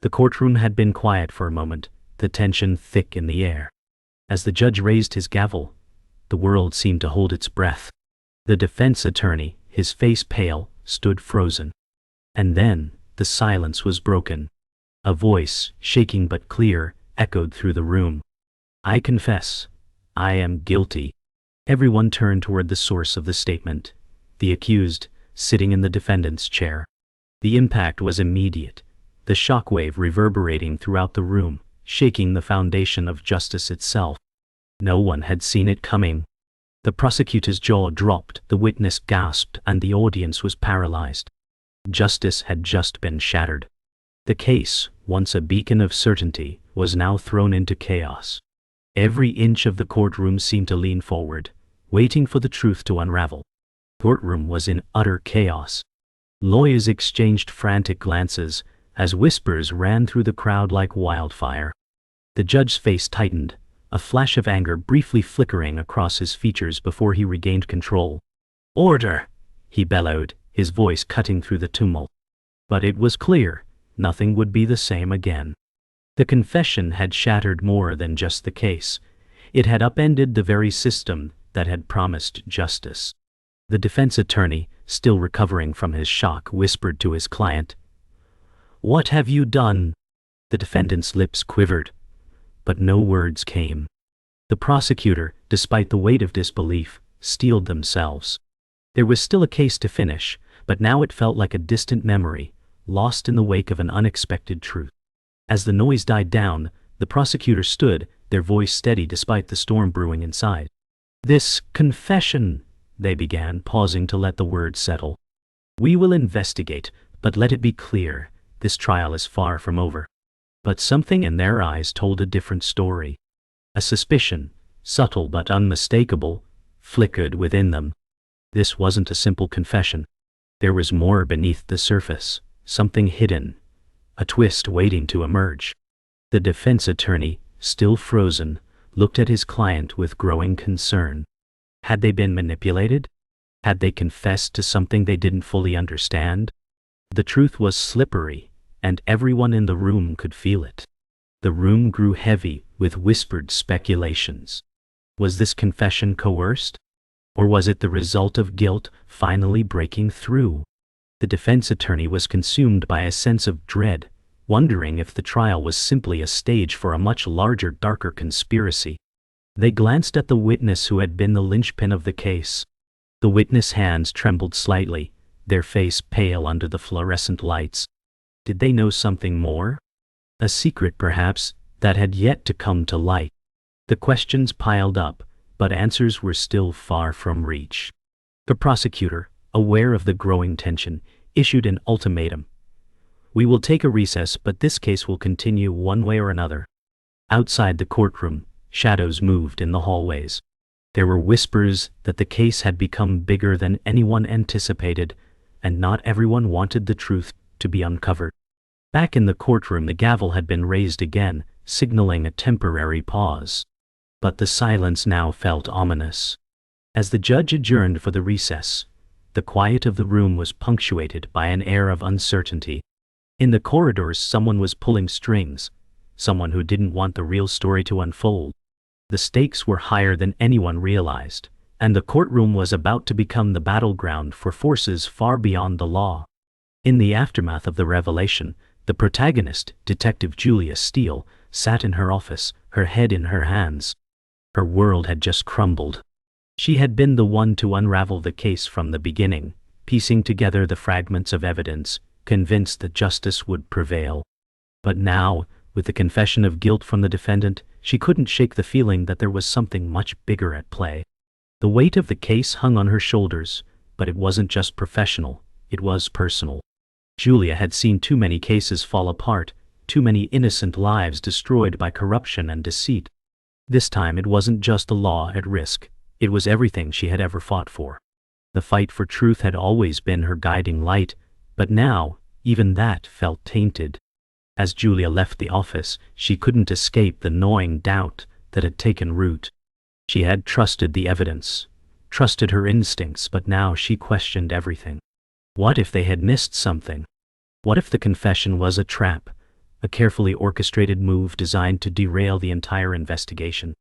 The courtroom had been quiet for a moment, the tension thick in the air. As the judge raised his gavel, the world seemed to hold its breath. The defense attorney, his face pale, stood frozen. And then, the silence was broken. A voice, shaking but clear, echoed through the room. "I confess. I am guilty." Everyone turned toward the source of the statement, the accused, sitting in the defendant's chair. The impact was immediate, the shockwave reverberating throughout the room, shaking the foundation of justice itself. No one had seen it coming. The prosecutor's jaw dropped, the witness gasped, and the audience was paralyzed. Justice had just been shattered. The case, once a beacon of certainty, was now thrown into chaos. Every inch of the courtroom seemed to lean forward, waiting for the truth to unravel. The courtroom was in utter chaos. Lawyers exchanged frantic glances as whispers ran through the crowd like wildfire. The judge's face tightened, a flash of anger briefly flickering across his features before he regained control. "Order!" he bellowed, his voice cutting through the tumult. But it was clear, nothing would be the same again. The confession had shattered more than just the case. It had upended the very system that had promised justice. The defense attorney, still recovering from his shock, whispered to his client, "What have you done?" The defendant's lips quivered, but no words came. The prosecutor, despite the weight of disbelief, steeled themselves. There was still a case to finish, but now it felt like a distant memory, lost in the wake of an unexpected truth. As the noise died down, the prosecutor stood, their voice steady despite the storm brewing inside. "This confession," they began, pausing to let the words settle. "We will investigate, but let it be clear, this trial is far from over." But something in their eyes told a different story. A suspicion, subtle but unmistakable, flickered within them. This wasn't a simple confession. There was more beneath the surface, something hidden, a twist waiting to emerge. The defense attorney, still frozen, looked at his client with growing concern. Had they been manipulated? Had they confessed to something they didn't fully understand? The truth was slippery, and everyone in the room could feel it. The room grew heavy with whispered speculations. Was this confession coerced? Or was it the result of guilt finally breaking through? The defense attorney was consumed by a sense of dread, wondering if the trial was simply a stage for a much larger, darker conspiracy. They glanced at the witness who had been the linchpin of the case. The witness' hands trembled slightly, their face pale under the fluorescent lights. Did they know something more? A secret, perhaps, that had yet to come to light. The questions piled up, but answers were still far from reach. The prosecutor, aware of the growing tension, issued an ultimatum. "We will take a recess, but this case will continue one way or another." Outside the courtroom, shadows moved in the hallways. There were whispers that the case had become bigger than anyone anticipated, and not everyone wanted the truth to be uncovered. Back in the courtroom, the gavel had been raised again, signaling a temporary pause. But the silence now felt ominous. As the judge adjourned for the recess, the quiet of the room was punctuated by an air of uncertainty. In the corridors, someone was pulling strings, someone who didn't want the real story to unfold. The stakes were higher than anyone realized, and the courtroom was about to become the battleground for forces far beyond the law. In the aftermath of the revelation, the protagonist, Detective Julia Steele, sat in her office, her head in her hands. Her world had just crumbled. She had been the one to unravel the case from the beginning, piecing together the fragments of evidence, convinced that justice would prevail. But now, with the confession of guilt from the defendant, she couldn't shake the feeling that there was something much bigger at play. The weight of the case hung on her shoulders, but it wasn't just professional, it was personal. Julia had seen too many cases fall apart, too many innocent lives destroyed by corruption and deceit. This time it wasn't just the law at risk, it was everything she had ever fought for. The fight for truth had always been her guiding light, but now, even that felt tainted. As Julia left the office, she couldn't escape the gnawing doubt that had taken root. She had trusted the evidence, trusted her instincts, but now she questioned everything. What if they had missed something? What if the confession was a trap, a carefully orchestrated move designed to derail the entire investigation.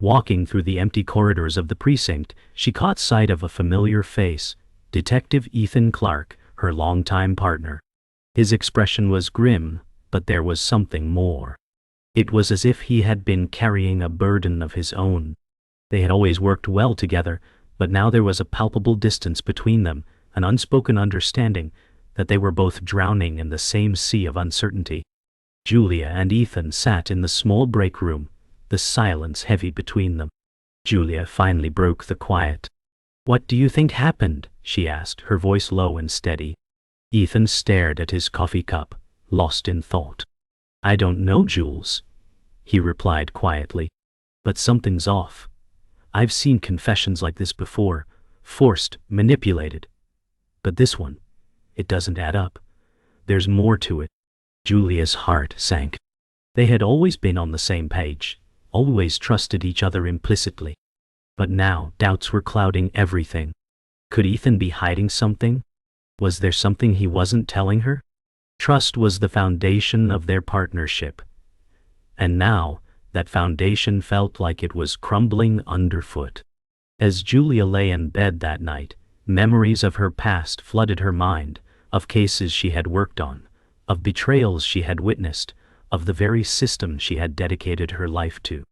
Walking through the empty corridors of the precinct, she caught sight of a familiar face, Detective Ethan Clark, her longtime partner. His expression was grim, but there was something more. It was as if he had been carrying a burden of his own. They had always worked well together, but now there was a palpable distance between them, an unspoken understanding that they were both drowning in the same sea of uncertainty. Julia and Ethan sat in the small break room, the silence heavy between them. Julia finally broke the quiet. "What do you think happened?" she asked, her voice low and steady. Ethan stared at his coffee cup, lost in thought. "I don't know, Jules," he replied quietly. "But something's off. I've seen confessions like this before, forced, manipulated. But this one, it doesn't add up. There's more to it." Julia's heart sank. They had always been on the same page, always trusted each other implicitly. But now doubts were clouding everything. Could Ethan be hiding something? Was there something he wasn't telling her? Trust was the foundation of their partnership. And now, that foundation felt like it was crumbling underfoot. As Julia lay in bed that night, memories of her past flooded her mind, of cases she had worked on, of betrayals she had witnessed, of the very system she had dedicated her life to.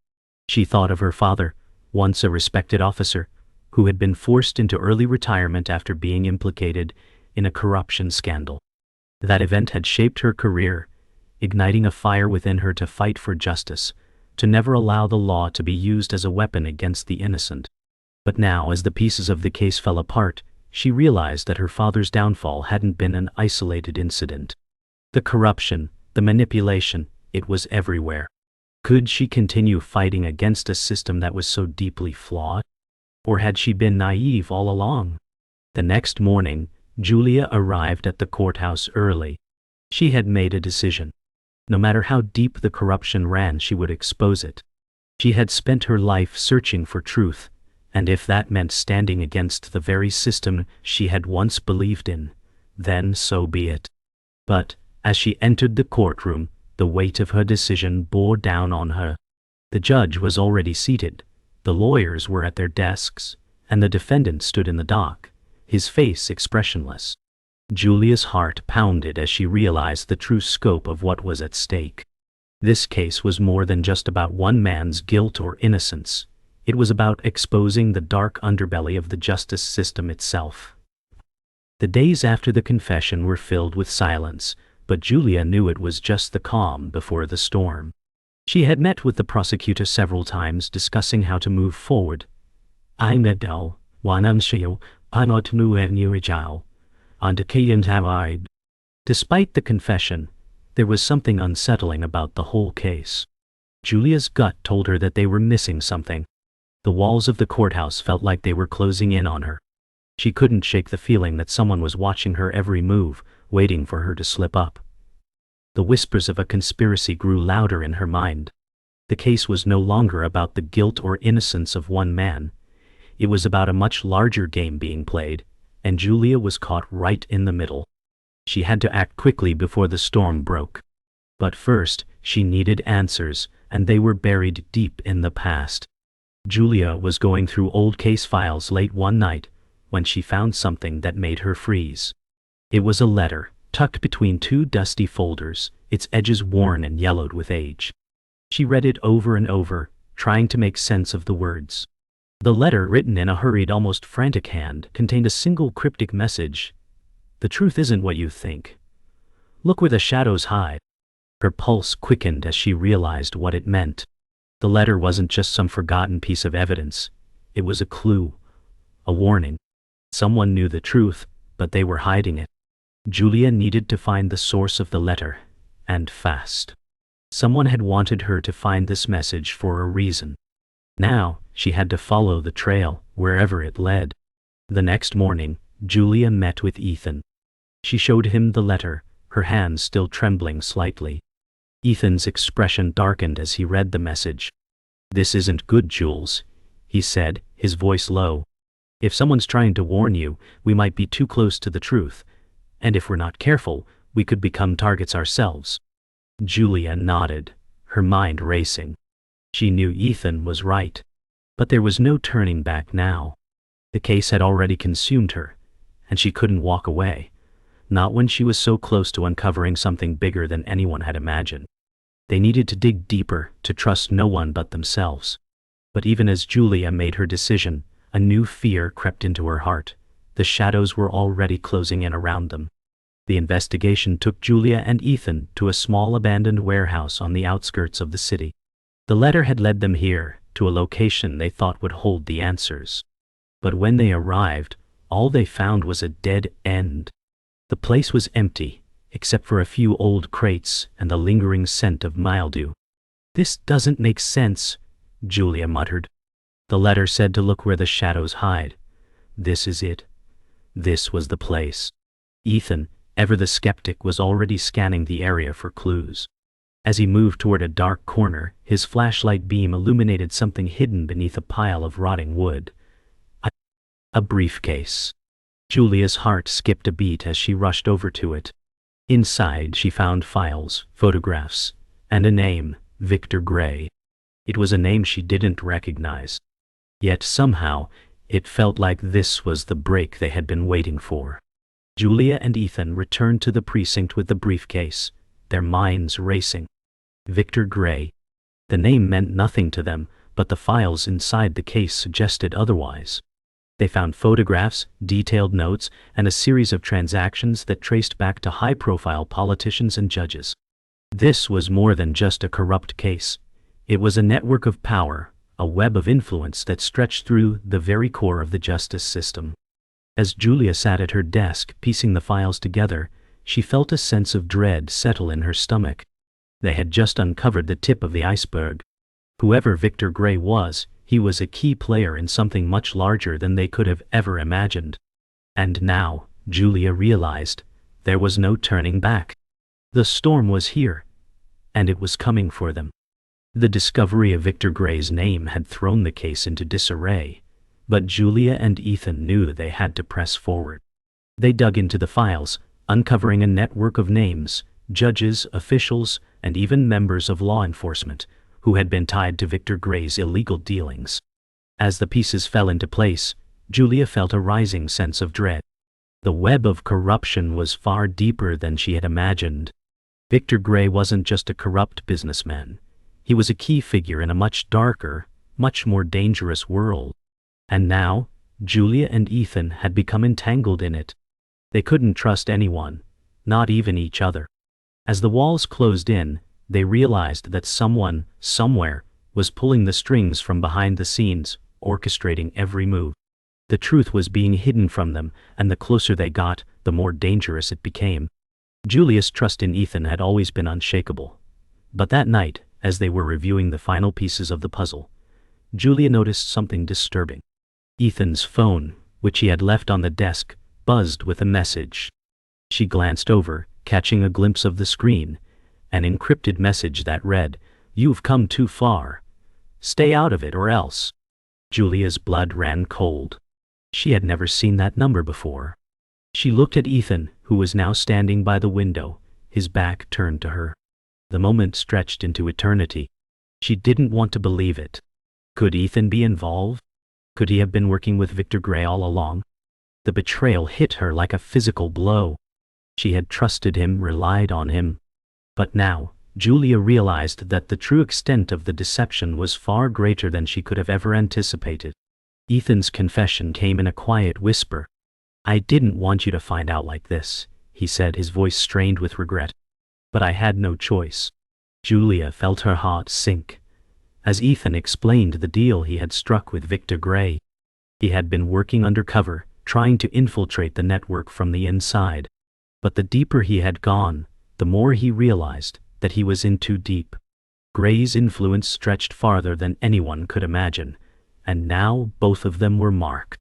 She thought of her father, once a respected officer, who had been forced into early retirement after being implicated in a corruption scandal. That event had shaped her career, igniting a fire within her to fight for justice, to never allow the law to be used as a weapon against the innocent. But now, as the pieces of the case fell apart, she realized that her father's downfall hadn't been an isolated incident. The corruption, the manipulation, it was everywhere. Could she continue fighting against a system that was so deeply flawed? Or had she been naive all along? The next morning, Julia arrived at the courthouse early. She had made a decision. No matter how deep the corruption ran, she would expose it. She had spent her life searching for truth, and if that meant standing against the very system she had once believed in, then so be it. But, as she entered the courtroom, the weight of her decision bore down on her. The judge was already seated, the lawyers were at their desks, and the defendant stood in the dock, his face expressionless. Julia's heart pounded as she realized the true scope of what was at stake. This case was more than just about one man's guilt or innocence. It was about exposing the dark underbelly of the justice system itself. The days after the confession were filled with silence, but Julia knew it was just the calm before the storm. She had met with the prosecutor several times, discussing how to move forward. "I'm Adele, I'm not new and original. Despite the confession, there was something unsettling about the whole case. Julia's gut told her that they were missing something. The walls of the courthouse felt like they were closing in on her. She couldn't shake the feeling that someone was watching her every move, waiting for her to slip up. The whispers of a conspiracy grew louder in her mind. The case was no longer about the guilt or innocence of one man. It was about a much larger game being played, and Julia was caught right in the middle. She had to act quickly before the storm broke. But first, she needed answers, and they were buried deep in the past. Julia was going through old case files late one night when she found something that made her freeze. It was a letter, tucked between two dusty folders, its edges worn and yellowed with age. She read it over and over, trying to make sense of the words. The letter, written in a hurried, almost frantic hand, contained a single cryptic message. "The truth isn't what you think. Look where the shadows hide." Her pulse quickened as she realized what it meant. The letter wasn't just some forgotten piece of evidence. It was a clue, a warning. Someone knew the truth, but they were hiding it. Julia needed to find the source of the letter, and fast. Someone had wanted her to find this message for a reason. Now, she had to follow the trail, wherever it led. The next morning, Julia met with Ethan. She showed him the letter, her hands still trembling slightly. Ethan's expression darkened as he read the message. "This isn't good, Jules," he said, his voice low. "If someone's trying to warn you, we might be too close to the truth, and if we're not careful, we could become targets ourselves." Julia nodded, her mind racing. She knew Ethan was right. But there was no turning back now. The case had already consumed her, and she couldn't walk away, not when she was so close to uncovering something bigger than anyone had imagined. They needed to dig deeper, to trust no one but themselves. But even as Julia made her decision, a new fear crept into her heart. The shadows were already closing in around them. The investigation took Julia and Ethan to a small abandoned warehouse on the outskirts of the city. The letter had led them here, to a location they thought would hold the answers. But when they arrived, all they found was a dead end. The place was empty, except for a few old crates and the lingering scent of mildew. "This doesn't make sense," Julia muttered. The letter said to look where the shadows hide. This is it. This was the place. Ethan, ever the skeptic, was already scanning the area for clues. As he moved toward a dark corner, his flashlight beam illuminated something hidden beneath a pile of rotting wood. A briefcase. Julia's heart skipped a beat as she rushed over to it. Inside she found files, photographs, and a name, Victor Gray. It was a name she didn't recognize. Yet somehow, it felt like this was the break they had been waiting for. Julia and Ethan returned to the precinct with the briefcase, their minds racing. Victor Gray. The name meant nothing to them, but the files inside the case suggested otherwise. They found photographs, detailed notes, and a series of transactions that traced back to high-profile politicians and judges. This was more than just a corrupt case. It was a network of power, a web of influence that stretched through the very core of the justice system. As Julia sat at her desk piecing the files together, she felt a sense of dread settle in her stomach. They had just uncovered the tip of the iceberg. Whoever Victor Gray was, he was a key player in something much larger than they could have ever imagined. And now, Julia realized, there was no turning back. The storm was here, and it was coming for them. The discovery of Victor Gray's name had thrown the case into disarray, but Julia and Ethan knew they had to press forward. They dug into the files, uncovering a network of names, judges, officials, and even members of law enforcement, who had been tied to Victor Gray's illegal dealings. As the pieces fell into place, Julia felt a rising sense of dread. The web of corruption was far deeper than she had imagined. Victor Gray wasn't just a corrupt businessman. He was a key figure in a much darker, much more dangerous world. And now, Julia and Ethan had become entangled in it. They couldn't trust anyone, not even each other. As the walls closed in, they realized that someone, somewhere, was pulling the strings from behind the scenes, orchestrating every move. The truth was being hidden from them, and the closer they got, the more dangerous it became. Julia's trust in Ethan had always been unshakable. But that night, as they were reviewing the final pieces of the puzzle, Julia noticed something disturbing. Ethan's phone, which he had left on the desk, buzzed with a message. She glanced over, catching a glimpse of the screen, an encrypted message that read, "You've come too far. Stay out of it or else." Julia's blood ran cold. She had never seen that number before. She looked at Ethan, who was now standing by the window, his back turned to her. The moment stretched into eternity. She didn't want to believe it. Could Ethan be involved? Could he have been working with Victor Gray all along? The betrayal hit her like a physical blow. She had trusted him, relied on him. But now, Julia realized that the true extent of the deception was far greater than she could have ever anticipated. Ethan's confession came in a quiet whisper. "I didn't want you to find out like this," he said, his voice strained with regret. "But I had no choice." Julia felt her heart sink as Ethan explained the deal he had struck with Victor Gray. He had been working undercover, trying to infiltrate the network from the inside. But the deeper he had gone, the more he realized that he was in too deep. Gray's influence stretched farther than anyone could imagine, and now both of them were marked.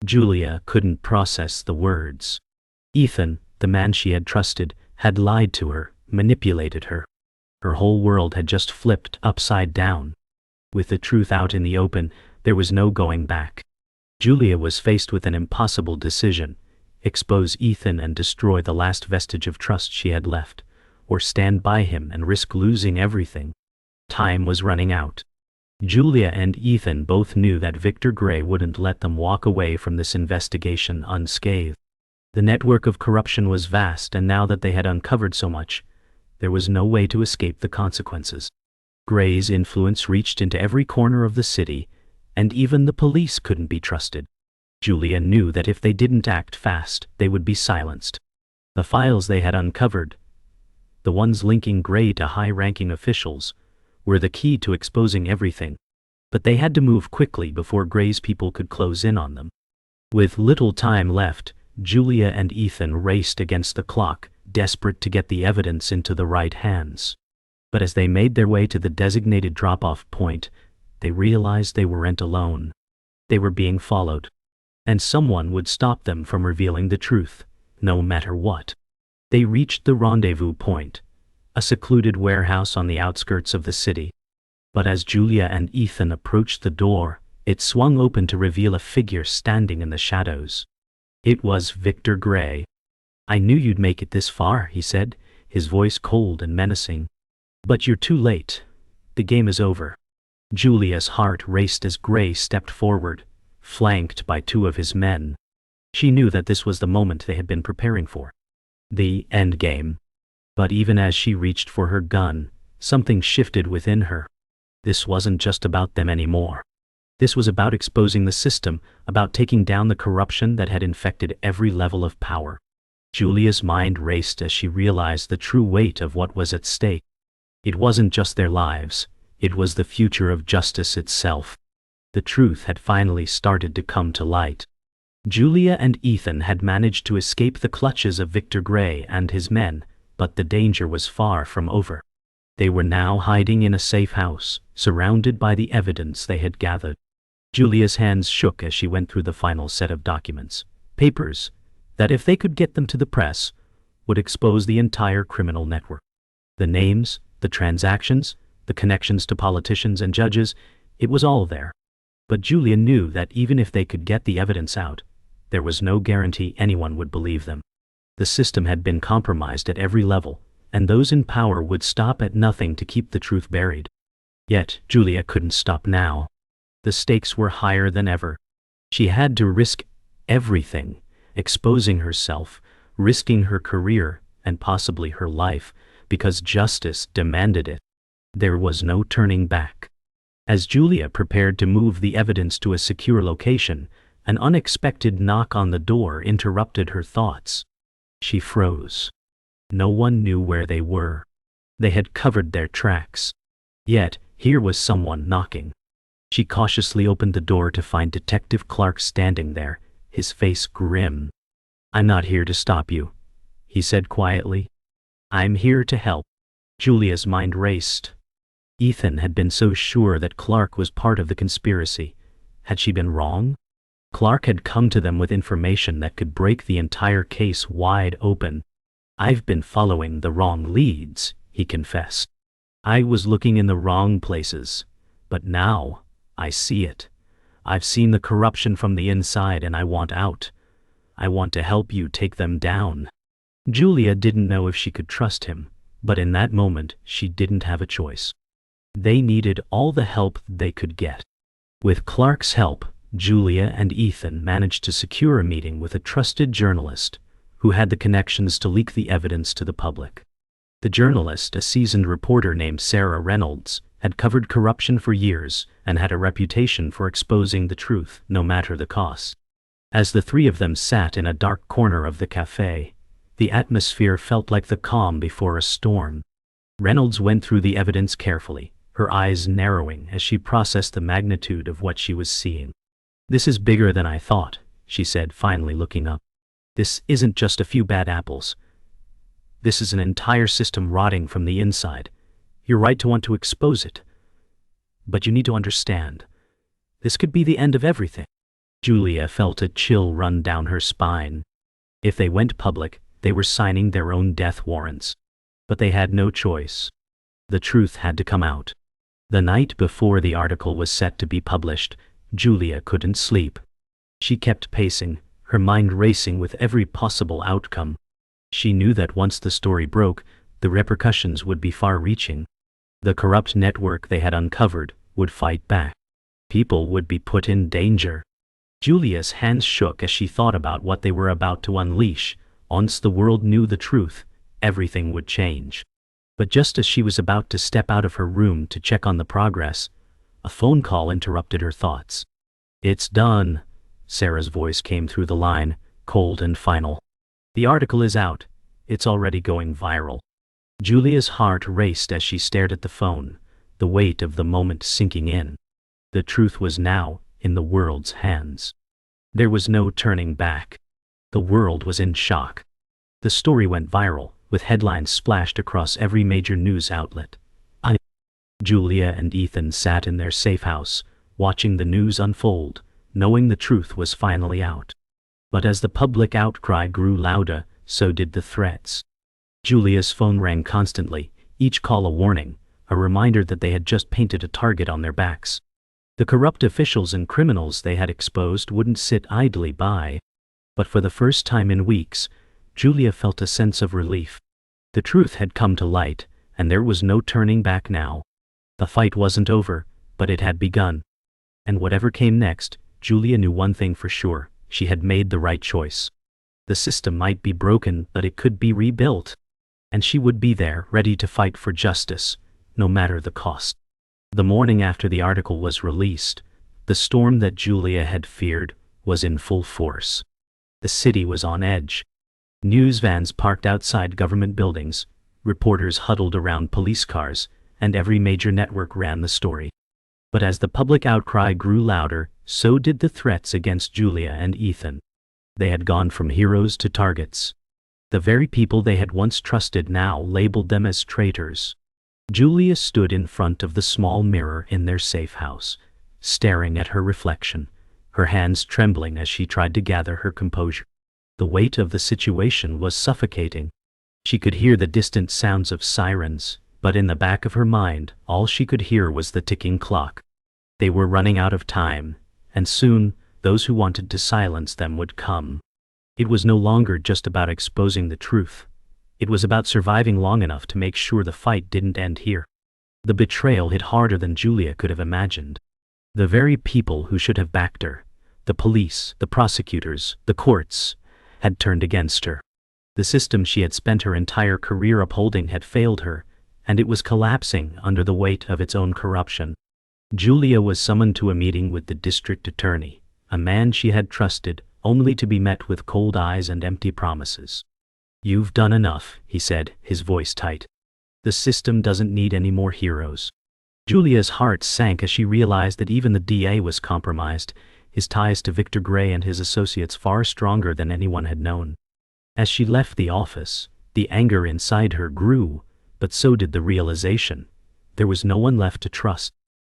Julia couldn't process the words. Ethan, the man she had trusted, had lied to her, manipulated her. Her whole world had just flipped upside down. With the truth out in the open, there was no going back. Julia was faced with an impossible decision: expose Ethan and destroy the last vestige of trust she had left, or stand by him and risk losing everything. Time was running out. Julia and Ethan both knew that Victor Gray wouldn't let them walk away from this investigation unscathed. The network of corruption was vast, and now that they had uncovered so much, there was no way to escape the consequences. Gray's influence reached into every corner of the city, and even the police couldn't be trusted. Julia knew that if they didn't act fast, they would be silenced. The files they had uncovered, the ones linking Gray to high-ranking officials, were the key to exposing everything. But they had to move quickly before Gray's people could close in on them. With little time left, Julia and Ethan raced against the clock, desperate to get the evidence into the right hands. But as they made their way to the designated drop-off point, they realized they weren't alone. They were being followed. And someone would stop them from revealing the truth, no matter what. They reached the rendezvous point, a secluded warehouse on the outskirts of the city. But as Julia and Ethan approached the door, it swung open to reveal a figure standing in the shadows. It was Victor Gray. "I knew you'd make it this far," he said, his voice cold and menacing. "But you're too late. The game is over." Julia's heart raced as Gray stepped forward, flanked by two of his men. She knew that this was the moment they had been preparing for. The end game. But even as she reached for her gun, something shifted within her. This wasn't just about them anymore. This was about exposing the system, about taking down the corruption that had infected every level of power. Julia's mind raced as she realized the true weight of what was at stake. It wasn't just their lives, it was the future of justice itself. The truth had finally started to come to light. Julia and Ethan had managed to escape the clutches of Victor Gray and his men, but the danger was far from over. They were now hiding in a safe house, surrounded by the evidence they had gathered. Julia's hands shook as she went through the final set of documents, papers that, if they could get them to the press, would expose the entire criminal network. The names, the transactions, the connections to politicians and judges, it was all there. But Julia knew that even if they could get the evidence out, there was no guarantee anyone would believe them. The system had been compromised at every level, and those in power would stop at nothing to keep the truth buried. Yet Julia couldn't stop now. The stakes were higher than ever. She had to risk everything, exposing herself, risking her career, and possibly her life, because justice demanded it. There was no turning back. As Julia prepared to move the evidence to a secure location, an unexpected knock on the door interrupted her thoughts. She froze. No one knew where they were. They had covered their tracks. Yet, here was someone knocking. She cautiously opened the door to find Detective Clark standing there, his face grim. "I'm not here to stop you," he said quietly. "I'm here to help." Julia's mind raced. Ethan had been so sure that Clark was part of the conspiracy. Had she been wrong? Clark had come to them with information that could break the entire case wide open. "I've been following the wrong leads," he confessed. "I was looking in the wrong places. But now, I see it. I've seen the corruption from the inside, and I want out. I want to help you take them down." Julia didn't know if she could trust him, but in that moment, she didn't have a choice. They needed all the help they could get. With Clark's help, Julia and Ethan managed to secure a meeting with a trusted journalist who had the connections to leak the evidence to the public. The journalist, a seasoned reporter named Sarah Reynolds, had covered corruption for years and had a reputation for exposing the truth, no matter the cost. As the three of them sat in a dark corner of the cafe, the atmosphere felt like the calm before a storm. Reynolds went through the evidence carefully, her eyes narrowing as she processed the magnitude of what she was seeing. "This is bigger than I thought," she said, finally looking up. "This isn't just a few bad apples. This is an entire system rotting from the inside. You're right to want to expose it. But you need to understand, this could be the end of everything." Julia felt a chill run down her spine. If they went public, they were signing their own death warrants. But they had no choice. The truth had to come out. The night before the article was set to be published, Julia couldn't sleep. She kept pacing, her mind racing with every possible outcome. She knew that once the story broke, the repercussions would be far-reaching. The corrupt network they had uncovered would fight back. People would be put in danger. Julia's hands shook as she thought about what they were about to unleash. Once the world knew the truth, everything would change. But just as she was about to step out of her room to check on the progress, a phone call interrupted her thoughts. "It's done," Sarah's voice came through the line, cold and final. "The article is out. It's already going viral." Julia's heart raced as she stared at the phone, the weight of the moment sinking in. The truth was now in the world's hands. There was no turning back. The world was in shock. The story went viral, with headlines splashed across every major news outlet. Julia and Ethan sat in their safe house, watching the news unfold, knowing the truth was finally out. But as the public outcry grew louder, so did the threats. Julia's phone rang constantly, each call a warning, a reminder that they had just painted a target on their backs. The corrupt officials and criminals they had exposed wouldn't sit idly by. But for the first time in weeks, Julia felt a sense of relief. The truth had come to light, and there was no turning back now. The fight wasn't over, but it had begun. And whatever came next, Julia knew one thing for sure: she had made the right choice. The system might be broken, but it could be rebuilt. And she would be there, ready to fight for justice, no matter the cost. The morning after the article was released, the storm that Julia had feared was in full force. The city was on edge. News vans parked outside government buildings, reporters huddled around police cars, and every major network ran the story. But as the public outcry grew louder, so did the threats against Julia and Ethan. They had gone from heroes to targets. The very people they had once trusted now labeled them as traitors. Julia stood in front of the small mirror in their safe house, staring at her reflection, her hands trembling as she tried to gather her composure. The weight of the situation was suffocating. She could hear the distant sounds of sirens, but in the back of her mind, all she could hear was the ticking clock. They were running out of time, and soon, those who wanted to silence them would come. It was no longer just about exposing the truth. It was about surviving long enough to make sure the fight didn't end here. The betrayal hit harder than Julia could have imagined. The very people who should have backed her, the police, the prosecutors, the courts, had turned against her. The system she had spent her entire career upholding had failed her, and it was collapsing under the weight of its own corruption. Julia was summoned to a meeting with the district attorney, a man she had trusted, only to be met with cold eyes and empty promises. "You've done enough," he said, his voice tight. "The system doesn't need any more heroes." Julia's heart sank as she realized that even the DA was compromised, his ties to Victor Gray and his associates far stronger than anyone had known. As she left the office, the anger inside her grew, but so did the realization. There was no one left to trust.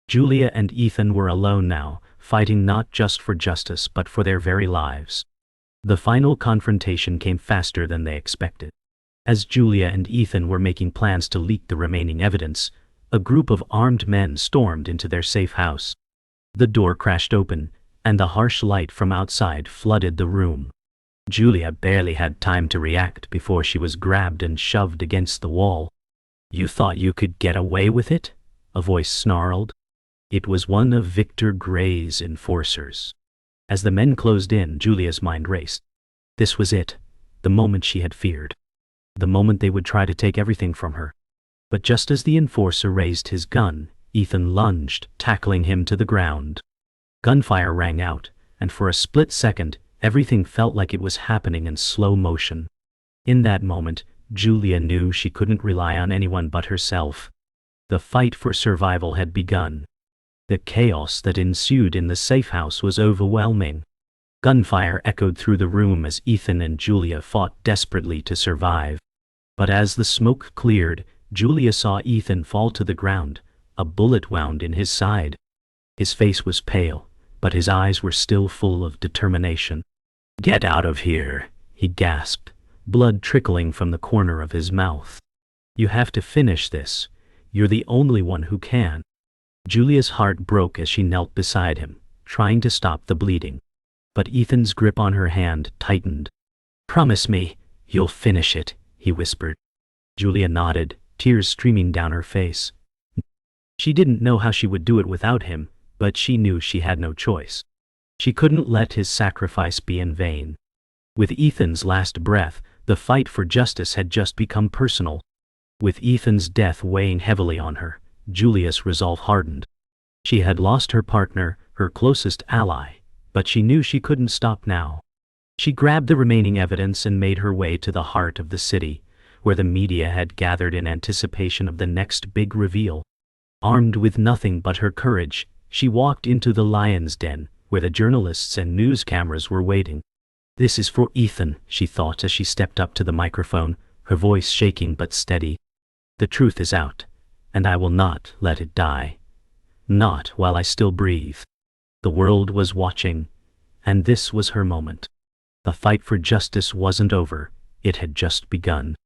Julia and Ethan were alone now, fighting not just for justice but for their very lives. The final confrontation came faster than they expected. As Julia and Ethan were making plans to leak the remaining evidence, a group of armed men stormed into their safe house. The door crashed open, and the harsh light from outside flooded the room. Julia barely had time to react before she was grabbed and shoved against the wall. "You thought you could get away with it?" a voice snarled. It was one of Victor Gray's enforcers. As the men closed in, Julia's mind raced. This was it, the moment she had feared. The moment they would try to take everything from her. But just as the enforcer raised his gun, Ethan lunged, tackling him to the ground. Gunfire rang out, and for a split second, everything felt like it was happening in slow motion. In that moment, Julia knew she couldn't rely on anyone but herself. The fight for survival had begun. The chaos that ensued in the safe house was overwhelming. Gunfire echoed through the room as Ethan and Julia fought desperately to survive. But as the smoke cleared, Julia saw Ethan fall to the ground, a bullet wound in his side. His face was pale, but his eyes were still full of determination. "Get out of here," he gasped, blood trickling from the corner of his mouth. "You have to finish this. You're the only one who can." Julia's heart broke as she knelt beside him, trying to stop the bleeding. But Ethan's grip on her hand tightened. "Promise me, you'll finish it," he whispered. Julia nodded, tears streaming down her face. She didn't know how she would do it without him, but she knew she had no choice. She couldn't let his sacrifice be in vain. With Ethan's last breath, the fight for justice had just become personal. With Ethan's death weighing heavily on her, Julia's resolve hardened. She had lost her partner, her closest ally, but she knew she couldn't stop now. She grabbed the remaining evidence and made her way to the heart of the city, where the media had gathered in anticipation of the next big reveal. Armed with nothing but her courage, she walked into the lion's den, where the journalists and news cameras were waiting. "This is for Ethan," she thought as she stepped up to the microphone, her voice shaking but steady. "The truth is out, and I will not let it die. Not while I still breathe." The world was watching, and this was her moment. The fight for justice wasn't over, it had just begun.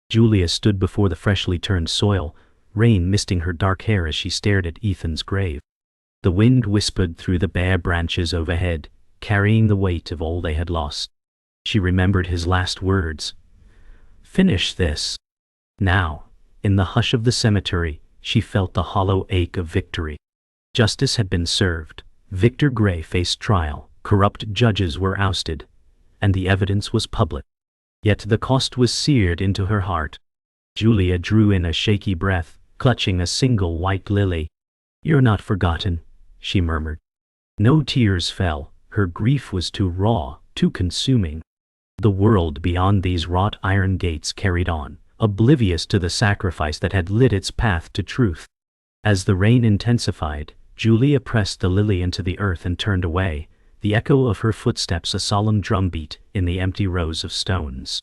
Julia stood before the freshly turned soil, rain misting her dark hair as she stared at Ethan's grave. The wind whispered through the bare branches overhead, carrying the weight of all they had lost. She remembered his last words. "Finish this." Now, in the hush of the cemetery, she felt the hollow ache of victory. Justice had been served. Victor Gray faced trial, corrupt judges were ousted, and the evidence was public. Yet the cost was seared into her heart. Julia drew in a shaky breath, clutching a single white lily. "You're not forgotten," she murmured. No tears fell, her grief was too raw, too consuming. The world beyond these wrought iron gates carried on, oblivious to the sacrifice that had lit its path to truth. As the rain intensified, Julia pressed the lily into the earth and turned away, the echo of her footsteps a solemn drumbeat in the empty rows of stones.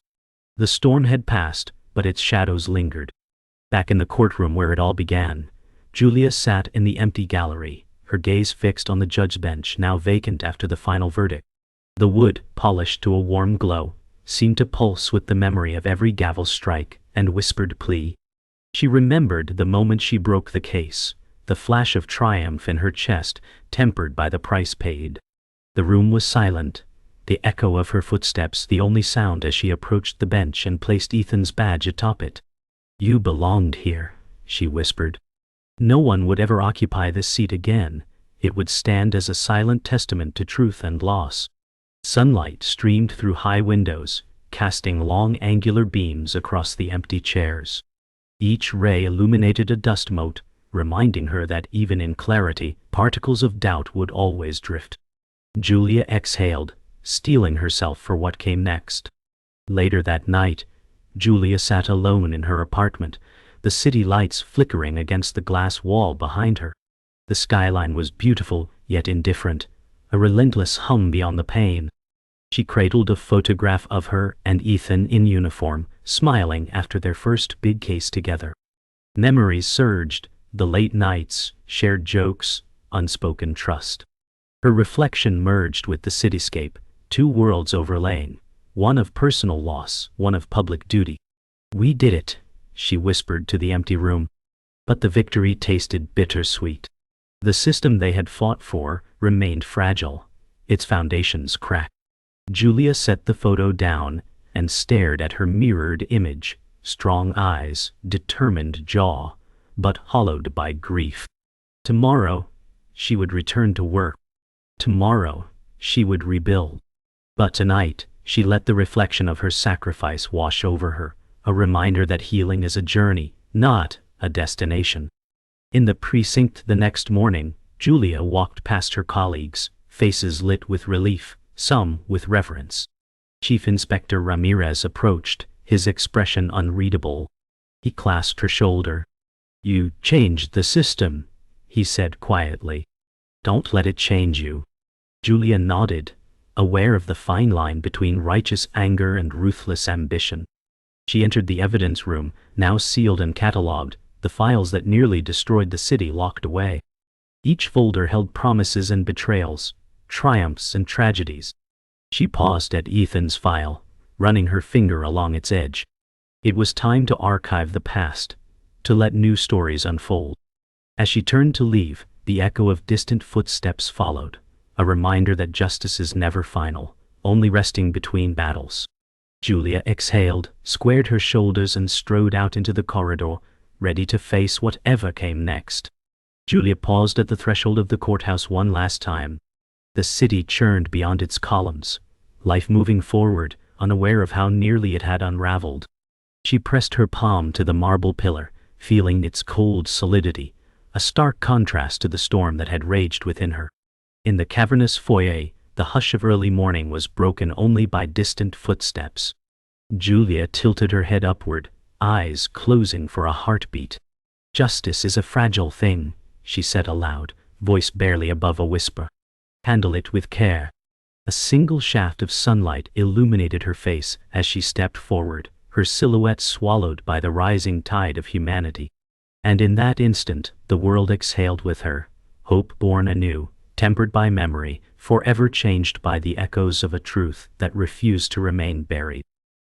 The storm had passed, but its shadows lingered. Back in the courtroom where it all began, Julia sat in the empty gallery, her gaze fixed on the judge's bench now vacant after the final verdict. The wood, polished to a warm glow, seemed to pulse with the memory of every gavel strike and whispered plea. She remembered the moment she broke the case, the flash of triumph in her chest, tempered by the price paid. The room was silent, the echo of her footsteps the only sound as she approached the bench and placed Ethan's badge atop it. "You belonged here," she whispered. No one would ever occupy this seat again. It would stand as a silent testament to truth and loss. Sunlight streamed through high windows, casting long angular beams across the empty chairs. Each ray illuminated a dust mote, reminding her that even in clarity, particles of doubt would always drift. Julia exhaled, steeling herself for what came next. Later that night, Julia sat alone in her apartment, the city lights flickering against the glass wall behind her. The skyline was beautiful, yet indifferent, a relentless hum beyond the pain. She cradled a photograph of her and Ethan in uniform, smiling after their first big case together. Memories surged, the late nights, shared jokes, unspoken trust. Her reflection merged with the cityscape, two worlds overlaying, one of personal loss, one of public duty. "We did it," she whispered to the empty room. But the victory tasted bittersweet. The system they had fought for remained fragile, its foundations cracked. Julia set the photo down and stared at her mirrored image, strong eyes, determined jaw, but hollowed by grief. Tomorrow, she would return to work. Tomorrow, she would rebuild. But tonight, she let the reflection of her sacrifice wash over her, a reminder that healing is a journey, not a destination. In the precinct the next morning, Julia walked past her colleagues, faces lit with relief, some with reverence. Chief Inspector Ramirez approached, his expression unreadable. He clasped her shoulder. "You changed the system," he said quietly. "Don't let it change you." Julia nodded, aware of the fine line between righteous anger and ruthless ambition. She entered the evidence room, now sealed and catalogued, the files that nearly destroyed the city locked away. Each folder held promises and betrayals, triumphs and tragedies. She paused at Ethan's file, running her finger along its edge. It was time to archive the past, to let new stories unfold. As she turned to leave, the echo of distant footsteps followed, a reminder that justice is never final, only resting between battles. Julia exhaled, squared her shoulders and strode out into the corridor, ready to face whatever came next. Julia paused at the threshold of the courthouse one last time. The city churned beyond its columns, life moving forward, unaware of how nearly it had unraveled. She pressed her palm to the marble pillar, feeling its cold solidity, a stark contrast to the storm that had raged within her. In the cavernous foyer, the hush of early morning was broken only by distant footsteps. Julia tilted her head upward, eyes closing for a heartbeat. "Justice is a fragile thing," she said aloud, voice barely above a whisper. "Handle it with care." A single shaft of sunlight illuminated her face as she stepped forward, her silhouette swallowed by the rising tide of humanity. And in that instant, the world exhaled with her, hope born anew, tempered by memory, forever changed by the echoes of a truth that refused to remain buried.